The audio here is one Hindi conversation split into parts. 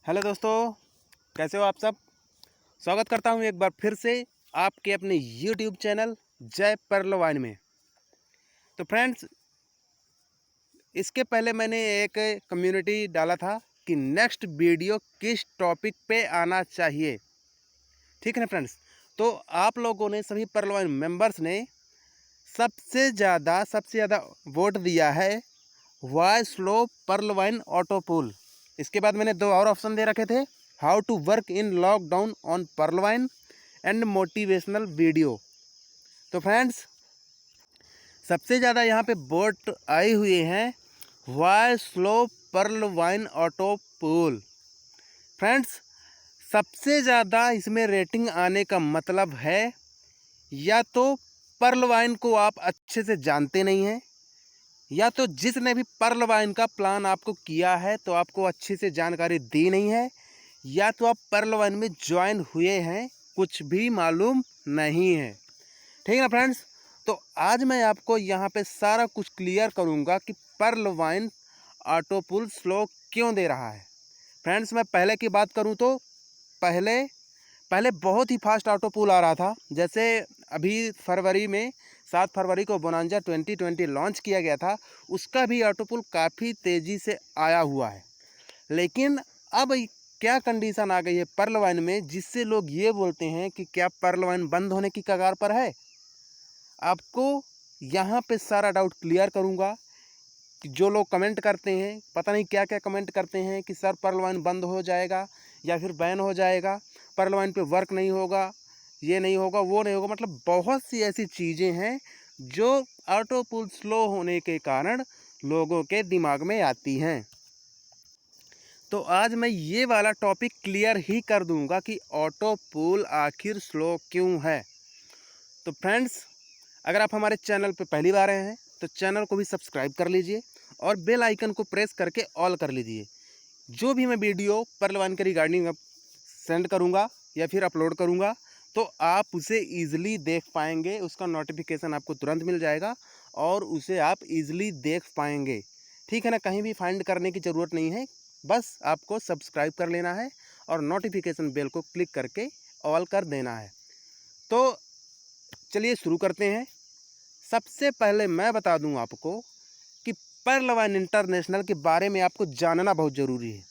हेलो दोस्तों, कैसे हो आप सब। स्वागत करता हूं एक बार फिर से आपके अपने यूट्यूब चैनल जय परलवाइन में। तो फ्रेंड्स, इसके पहले मैंने एक कम्युनिटी डाला था कि नेक्स्ट वीडियो किस टॉपिक पे आना चाहिए। ठीक है ना फ्रेंड्स। तो आप लोगों ने, सभी परलवाइन मेंबर्स ने सबसे ज़्यादा वोट दिया है वाई स्लो परलवाइन ऑटो पुल। इसके बाद मैंने दो और ऑप्शन दे रखे थे, how to work in lockdown on परलवाइन एंड मोटिवेशनल वीडियो। तो फ्रेंड्स, सबसे ज़्यादा यहाँ पे वोट आए हुए हैं वाई स्लो परलवाइन ऑटो पुल। फ्रेंड्स, सबसे ज़्यादा इसमें रेटिंग आने का मतलब है या तो परलवाइन को आप अच्छे से जानते नहीं हैं, या तो जिसने भी परलवाइन का प्लान आपको किया है तो आपको अच्छे से जानकारी दी नहीं है, या तो आप परलवाइन में ज्वाइन हुए हैं, कुछ भी मालूम नहीं है। ठीक है ना फ्रेंड्स। तो आज मैं आपको यहाँ पे सारा कुछ क्लियर करूँगा कि परलवाइन ऑटो पुल स्लो क्यों दे रहा है। फ्रेंड्स, मैं पहले की बात करूँ तो पहले पहले बहुत ही फास्ट ऑटो पुल आ रहा था। जैसे अभी फरवरी में 7 फरवरी को बोनांजा 2020 लॉन्च किया गया था, उसका भी ऑटो पुल काफ़ी तेज़ी से आया हुआ है। लेकिन अब क्या कंडीशन आ गई है परलवाइन में, जिससे लोग ये बोलते हैं कि क्या परलवाइन बंद होने की कगार पर है। आपको यहाँ पे सारा डाउट क्लियर करूँगा कि जो लोग कमेंट करते हैं, पता नहीं क्या क्या कमेंट करते हैं कि सर परलवाइन बंद हो जाएगा या फिर बैन हो जाएगा, परलवाइन पे वर्क नहीं होगा, ये नहीं होगा, वो नहीं होगा। मतलब बहुत सी ऐसी चीज़ें हैं जो ऑटो पुल स्लो होने के कारण लोगों के दिमाग में आती हैं। तो आज मैं ये वाला टॉपिक क्लियर ही कर दूंगा कि ऑटो पुल आखिर स्लो क्यों है। तो फ्रेंड्स, अगर आप हमारे चैनल पर पहली बार आए हैं तो चैनल को भी सब्सक्राइब कर लीजिए और बेल आइकन को प्रेस करके ऑल कर लीजिए। जो भी मैं वीडियो परलवाइन के रिगार्डिंग सेंड करूंगा या फिर अपलोड करूंगा तो आप उसे ईजिली देख पाएंगे, उसका नोटिफिकेशन आपको तुरंत मिल जाएगा और उसे आप ईजिली देख पाएंगे। ठीक है ना, कहीं भी फाइंड करने की ज़रूरत नहीं है, बस आपको सब्सक्राइब कर लेना है और नोटिफिकेशन बेल को क्लिक करके ऑल कर देना है। तो चलिए शुरू करते हैं। सबसे पहले मैं बता दूं आपको कि परलवाइन इंटरनेशनल के बारे में आपको जानना बहुत ज़रूरी है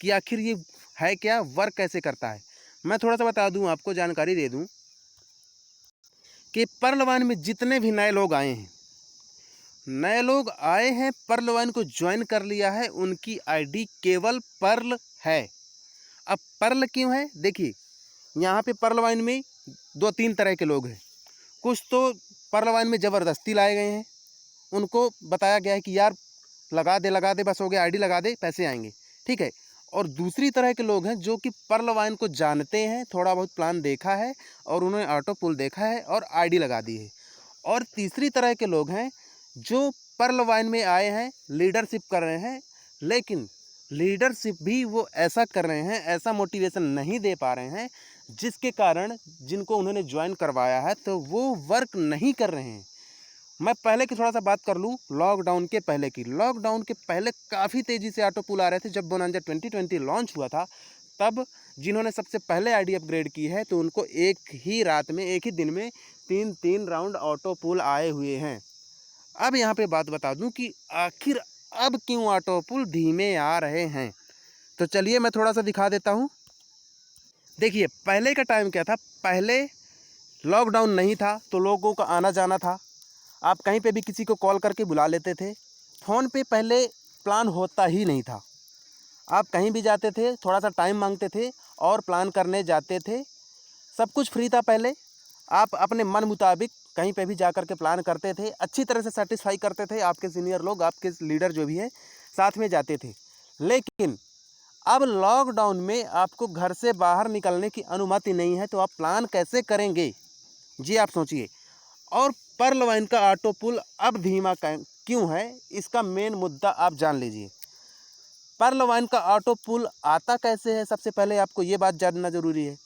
कि आखिर ये है क्या, वर्क कैसे करता है। मैं थोड़ा सा बता दूं आपको, जानकारी दे दूं कि परलवाइन में जितने भी नए लोग आए हैं परलवाइन को ज्वाइन कर लिया है, उनकी आईडी केवल पर्ल है। अब पर्ल क्यों है, देखिए यहाँ पे परलवाइन में दो तीन तरह के लोग हैं। कुछ तो परलवाइन में ज़बरदस्ती लाए गए हैं, उनको बताया गया है कि यार लगा दे बस हो गया, आईडी लगा दे पैसे आएंगे, ठीक है। और दूसरी तरह के लोग हैं जो कि परलवाइन को जानते हैं, थोड़ा बहुत प्लान देखा है और उन्होंने ऑटो पुल देखा है और आईडी लगा दी है। और तीसरी तरह के लोग हैं जो परलवाइन में आए हैं, लीडरशिप कर रहे हैं, लेकिन लीडरशिप भी वो ऐसा कर रहे हैं, ऐसा मोटिवेशन नहीं दे पा रहे हैं जिसके कारण जिनको उन्होंने ज्वाइन करवाया है तो वो वर्क नहीं कर रहे हैं। मैं पहले की थोड़ा सा बात कर लूँ, लॉकडाउन के पहले की। लॉकडाउन के पहले काफ़ी तेज़ी से ऑटो पुल आ रहे थे। जब बोनांजा 2020 लॉन्च हुआ था तब जिन्होंने सबसे पहले आईडी अपग्रेड की है तो उनको एक ही रात में, एक ही दिन में 3 राउंड ऑटो पुल आए हुए हैं। अब यहाँ पे बात बता दूँ कि आखिर अब क्यों ऑटो पुल धीमे आ रहे हैं। तो चलिए मैं थोड़ा सा दिखा देता हूँ। देखिए पहले का टाइम क्या था, पहले लॉकडाउन नहीं था तो लोगों का आना जाना था, आप कहीं पे भी किसी को कॉल करके बुला लेते थे। फ़ोन पे पहले प्लान होता ही नहीं था, आप कहीं भी जाते थे, थोड़ा सा टाइम मांगते थे और प्लान करने जाते थे। सब कुछ फ्री था पहले, आप अपने मन मुताबिक कहीं पे भी जा कर के प्लान करते थे, अच्छी तरह से सेटिस्फाई करते थे। आपके सीनियर लोग, आपके लीडर जो भी है, साथ में जाते थे। लेकिन अब लॉकडाउन में आपको घर से बाहर निकलने की अनुमति नहीं है, तो आप प्लान कैसे करेंगे, जी आप सोचिए। और परलवाइन का ऑटो पुल अब धीमा क्यों है, इसका मेन मुद्दा आप जान लीजिए। परलवाइन का ऑटो पुल आता कैसे है, सबसे पहले आपको ये बात जानना ज़रूरी है।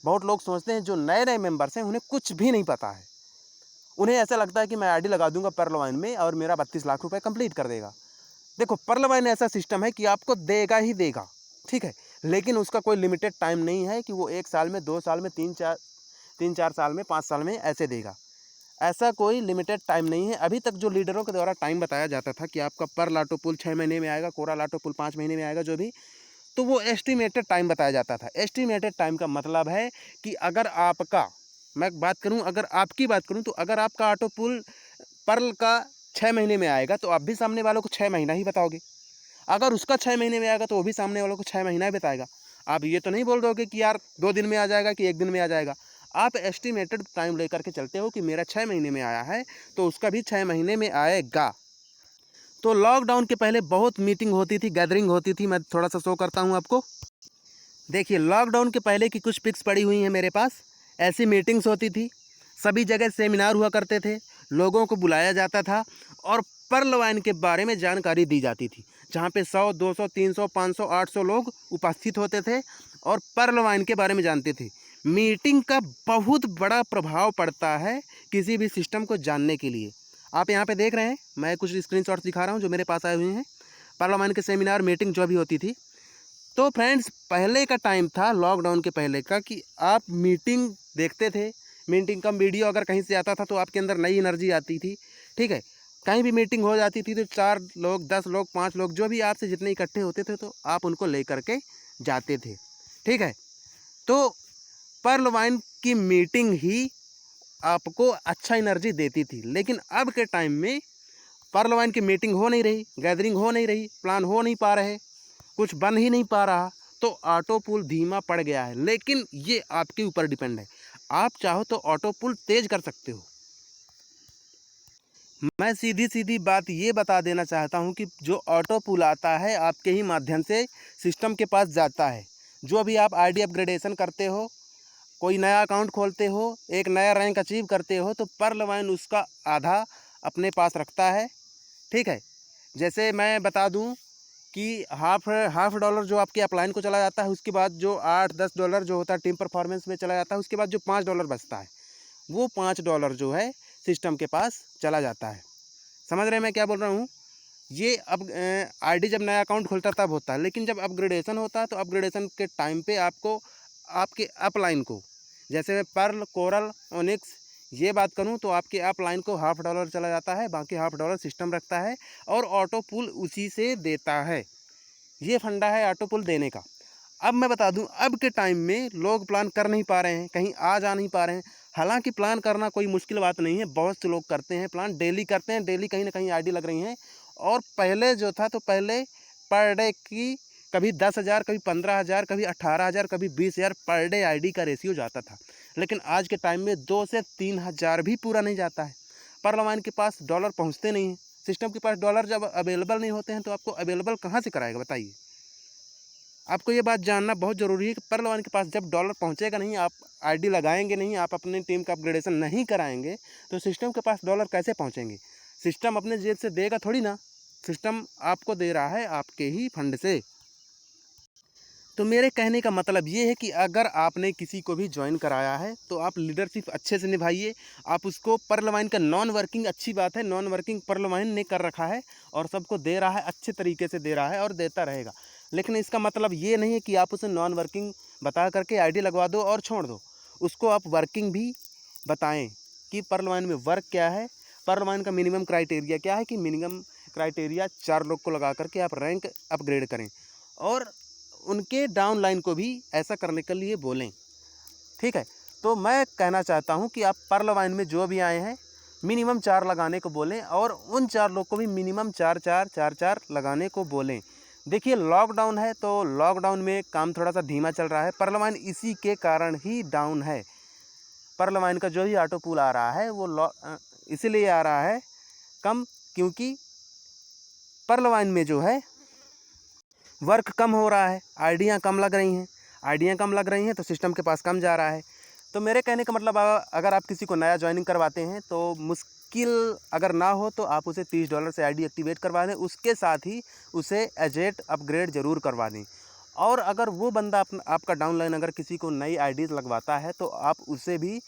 बहुत लोग सोचते हैं, जो नए नए मेंबर्स हैं उन्हें कुछ भी नहीं पता है। उन्हें ऐसा लगता है कि मैं आईडी लगा दूंगा परलवाइन में और मेरा 32 लाख रुपए कंप्लीट कर देगा। देखो परलवाइन ऐसा सिस्टम है कि आपको देगा ही देगा, ठीक है, लेकिन उसका कोई लिमिटेड टाइम नहीं है कि वो 1 साल में, 2 साल में, 3-4 साल में, 5 साल में ऐसे देगा। ऐसा कोई लिमिटेड टाइम नहीं है। अभी तक जो लीडरों के द्वारा टाइम बताया जाता था कि आपका पर्ल ऑटो पुल 6 महीने में आएगा, कोरल ऑटो पुल 5 महीने में आएगा, जो भी, तो वो एस्टिमेटेड टाइम बताया जाता था। एस्टिमेटेड टाइम का मतलब है कि अगर आपका, मैं बात करूं, अगर आपकी बात करूं, तो अगर आपका ऑटो पुल पर्ल का 6 महीने में आएगा तो आप भी सामने वालों को 6 महीना ही बताओगे। अगर उसका 6 महीने में आएगा तो वो भी सामने वालों को 6 महीना ही बताएगा। आप ये तो नहीं बोल दोगे कि यार 2 दिन में आ जाएगा कि 1 दिन में आ जाएगा। आप एस्टिमेटेड टाइम लेकर के चलते हो कि मेरा 6 महीने में आया है तो उसका भी 6 महीने में आएगा। तो लॉकडाउन के पहले बहुत मीटिंग होती थी, गैदरिंग होती थी। मैं थोड़ा सा शो करता हूँ आपको। देखिए, लॉकडाउन के पहले की कुछ पिक्स पड़ी हुई हैं मेरे पास। ऐसी मीटिंग्स होती थी, सभी जगह सेमिनार हुआ करते थे, लोगों को बुलाया जाता था और पर्ल वाइन के बारे में जानकारी दी जाती थी, जहाँ पे 100, 200, 300, 500, 800 लोग उपस्थित होते थे और पर्ल वाइन के बारे में जानते थे। मीटिंग का बहुत बड़ा प्रभाव पड़ता है किसी भी सिस्टम को जानने के लिए। आप यहाँ पे देख रहे हैं, मैं कुछ स्क्रीनशॉट्स दिखा रहा हूँ जो मेरे पास आए हुए हैं। पर्ल वाइन के सेमिनार, मीटिंग जो भी होती थी। तो फ्रेंड्स, पहले का टाइम था लॉकडाउन के पहले का कि आप मीटिंग देखते थे। मीटिंग का वीडियो अगर कहीं से आता था तो आपके अंदर नई एनर्जी आती थी। ठीक है, कहीं भी मीटिंग हो जाती थी तो 4 लोग, 10 लोग, 5 लोग, जो भी आपसे जितने इकट्ठे होते थे तो आप उनको लेकर के जाते थे। ठीक है, तो पर्ल वाइन की मीटिंग ही आपको अच्छा एनर्जी देती थी। लेकिन अब के टाइम में पर्ल वाइन की मीटिंग हो नहीं रही, गैदरिंग हो नहीं रही, प्लान हो नहीं पा रहे, कुछ बन ही नहीं पा रहा, तो ऑटो पुल धीमा पड़ गया है। लेकिन ये आपके ऊपर डिपेंड है। आप चाहो तो ऑटो पुल तेज कर सकते हो। मैं सीधी सीधी बात ये बता देना चाहता हूँ कि जो ऑटो पुल आता है आपके ही माध्यम से सिस्टम के पास जाता है। जो भी आप आईडी अपग्रेडेशन करते हो, कोई नया अकाउंट खोलते हो, एक नया रैंक अचीव करते हो, तो पर्ल वाइन उसका आधा अपने पास रखता है। ठीक है, जैसे मैं बता दूं कि हाफ डॉलर जो आपके अपलाइन को चला जाता है, उसके बाद जो 8-10 डॉलर जो होता है टीम परफॉर्मेंस में चला जाता है, उसके बाद जो 5 डॉलर बचता है, वो 5 डॉलर जो है सिस्टम के पास चला जाता है। समझ रहे हैं मैं क्या बोल रहा हूँ? ये अब आईडी जब नया अकाउंट खुलता है तब होता है, लेकिन जब अपग्रेडेशन होता है तो अपग्रेडेशन के टाइम पे आपको आपके अपलाइन को, जैसे पर्ल, कोरल, ओनिक्स, ये बात करूं तो आपके अपलाइन को हाफ डॉलर चला जाता है, बाकी हाफ डॉलर सिस्टम रखता है और ऑटो पुल उसी से देता है। ये फंडा है ऑटो पुल देने का। अब मैं बता दूं, अब के टाइम में लोग प्लान कर नहीं पा रहे हैं, कहीं आ जा नहीं पा रहे हैं। हालांकि प्लान करना कोई मुश्किल बात नहीं है, बहुत से लोग करते हैं प्लान, डेली करते हैं, डेली कहीं ना कहीं आईडी लग रही हैं। और पहले जो था तो पहले पर डे की कभी 10,000, कभी 15,000, कभी 18,000, कभी 20,000 पर डे आईडी का रेशियो जाता था। लेकिन आज के टाइम में 2 से 3,000 भी पूरा नहीं जाता है। पर्ल वाइन के पास डॉलर पहुँचते नहीं हैं। सिस्टम के पास डॉलर जब अवेलेबल नहीं होते हैं तो आपको अवेलेबल कहाँ से कराएगा, बताइए। आपको ये बात जानना बहुत ज़रूरी है कि पर्ल वाइन के पास जब डॉलर पहुंचेगा नहीं, आप आईडी लगाएंगे नहीं, आप अपनी टीम का अपग्रेडेशन नहीं कराएंगे, तो सिस्टम के पास डॉलर कैसे पहुंचेंगे? सिस्टम अपने जेब से देगा थोड़ी ना, सिस्टम आपको दे रहा है आपके ही फंड से। तो मेरे कहने का मतलब ये है कि अगर आपने किसी को भी ज्वाइन कराया है तो आप लीडरशिप अच्छे से निभाइए। आप उसको, पर्ल वाइन का नॉन वर्किंग अच्छी बात है, नॉन वर्किंग पर्ल वाइन ने कर रखा है और सबको दे रहा है, अच्छे तरीके से दे रहा है और देता रहेगा। लेकिन इसका मतलब ये नहीं है कि आप उसे नॉन वर्किंग बता करके आईडी लगवा दो और छोड़ दो। उसको आप वर्किंग भी बताएं कि पर्ल वाइन में वर्क क्या है, पर्ल वाइन का मिनिमम क्राइटेरिया क्या है, कि मिनिमम क्राइटेरिया 4 लोग को लगा करके आप रैंक अपग्रेड करें और उनके डाउनलाइन को भी ऐसा करने के लिए बोलें। ठीक है, तो मैं कहना चाहता हूं कि आप पर्ल वाइन में जो भी आए हैं मिनिमम 4 लगाने को बोलें और उन 4 लोग को भी मिनिमम 4-4 लगाने को बोलें। देखिए, लॉकडाउन है तो लॉकडाउन में काम थोड़ा सा धीमा चल रहा है। पर्ल वाइन इसी के कारण ही डाउन है। पर्ल वाइन का जो भी ऑटो पुल आ रहा है वो इसीलिए आ रहा है कम, क्योंकि पर्ल वाइन में जो है वर्क कम हो रहा है, आईडियाँ कम लग रही हैं। आईडियाँ कम लग रही हैं तो सिस्टम के पास कम जा रहा है। तो मेरे कहने का मतलब, अगर आप किसी को नया ज्वाइनिंग करवाते हैं तो मुश्किल अगर ना हो तो आप उसे $30 से आईडी एक्टिवेट करवा दें, उसके साथ ही उसे एजेट अपग्रेड ज़रूर करवा दें। और अगर वो बंदा आपका डाउनलाइन अगर किसी को नई आईडीज़ लगवाता है तो आप उसे भी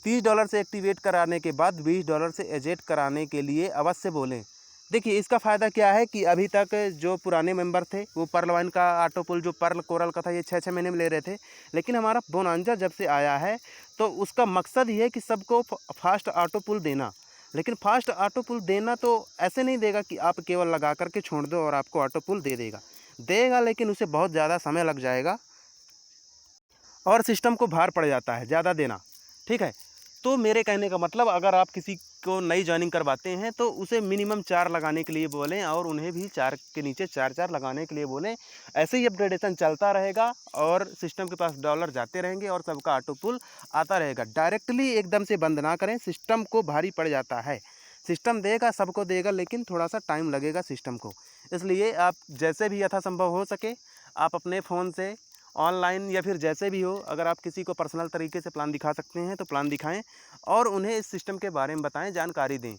$30 से एक्टिवेट कराने के बाद $20 से एजेट कराने के लिए अवश्य बोलें। देखिए इसका फ़ायदा क्या है कि अभी तक जो पुराने मेंबर थे वो पर्ल वाइन का ऑटो पुल जो पर्ल कोरल का था ये 6-6 महीने में ले रहे थे। लेकिन हमारा बोनांजा जब से आया है तो उसका मकसद ये है कि सबको फास्ट ऑटो पुल देना। लेकिन फास्ट ऑटो पुल देना तो ऐसे नहीं देगा कि आप केवल लगा कर के छोड़ दो और आपको ऑटो पुल दे देगा। देगा लेकिन उसे बहुत ज़्यादा समय लग जाएगा और सिस्टम को भार पड़ जाता है ज़्यादा देना, ठीक है। तो मेरे कहने का मतलब अगर आप किसी को नई जॉइनिंग करवाते हैं तो उसे मिनिमम 4 लगाने के लिए बोलें और उन्हें भी 4 के नीचे 4-4 लगाने के लिए बोलें। ऐसे ही अपग्रेडेशन चलता रहेगा और सिस्टम के पास डॉलर जाते रहेंगे और सबका ऑटो पुल आता रहेगा। डायरेक्टली एकदम से बंद ना करें, सिस्टम को भारी पड़ जाता है। सिस्टम देगा, सबको देगा, लेकिन थोड़ा सा टाइम लगेगा सिस्टम को। इसलिए आप जैसे भी यथासंभव हो सके आप अपने फ़ोन से ऑनलाइन या फिर जैसे भी हो, अगर आप किसी को पर्सनल तरीके से प्लान दिखा सकते हैं तो प्लान दिखाएं और उन्हें इस सिस्टम के बारे में बताएं, जानकारी दें।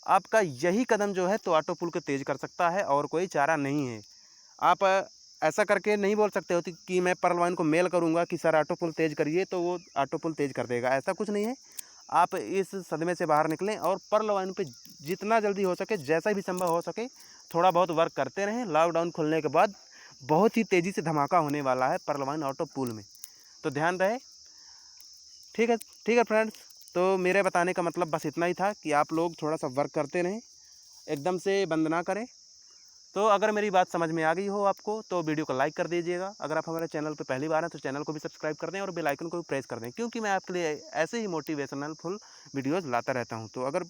आपका यही कदम जो है तो ऑटो पुल को तेज़ कर सकता है और कोई चारा नहीं है। आप ऐसा करके नहीं बोल सकते हो कि मैं पर्ल वाइन को मेल करूंगा कि सर ऑटो पुल तेज़ करिए तो वो ऑटो पुल तेज़ कर देगा, ऐसा कुछ नहीं है। आप इस सदमे से बाहर निकलें और पर्ल वाइन पे जितना जल्दी हो सके, जैसा भी संभव हो सके, थोड़ा बहुत वर्क करते रहें। लॉकडाउन खुलने के बाद बहुत ही तेज़ी से धमाका होने वाला है पर्ल वाइन ऑटो पुल में, तो ध्यान रहे। ठीक है फ्रेंड्स, तो मेरे बताने का मतलब बस इतना ही था कि आप लोग थोड़ा सा वर्क करते रहें, एकदम से बंद ना करें। तो अगर मेरी बात समझ में आ गई हो आपको तो वीडियो को लाइक कर दीजिएगा। अगर आप हमारे चैनल पर पहली बार हैं तो चैनल को भी सब्सक्राइब कर दें और बेल आइकन को भी प्रेस कर दें, क्योंकि मैं आपके लिए ऐसे ही मोटिवेशनल फुल वीडियोज़ लाता रहता हूँ। तो अगर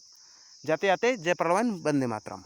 जाते जाते जय पर्ल वाइन, वंदे मातरम।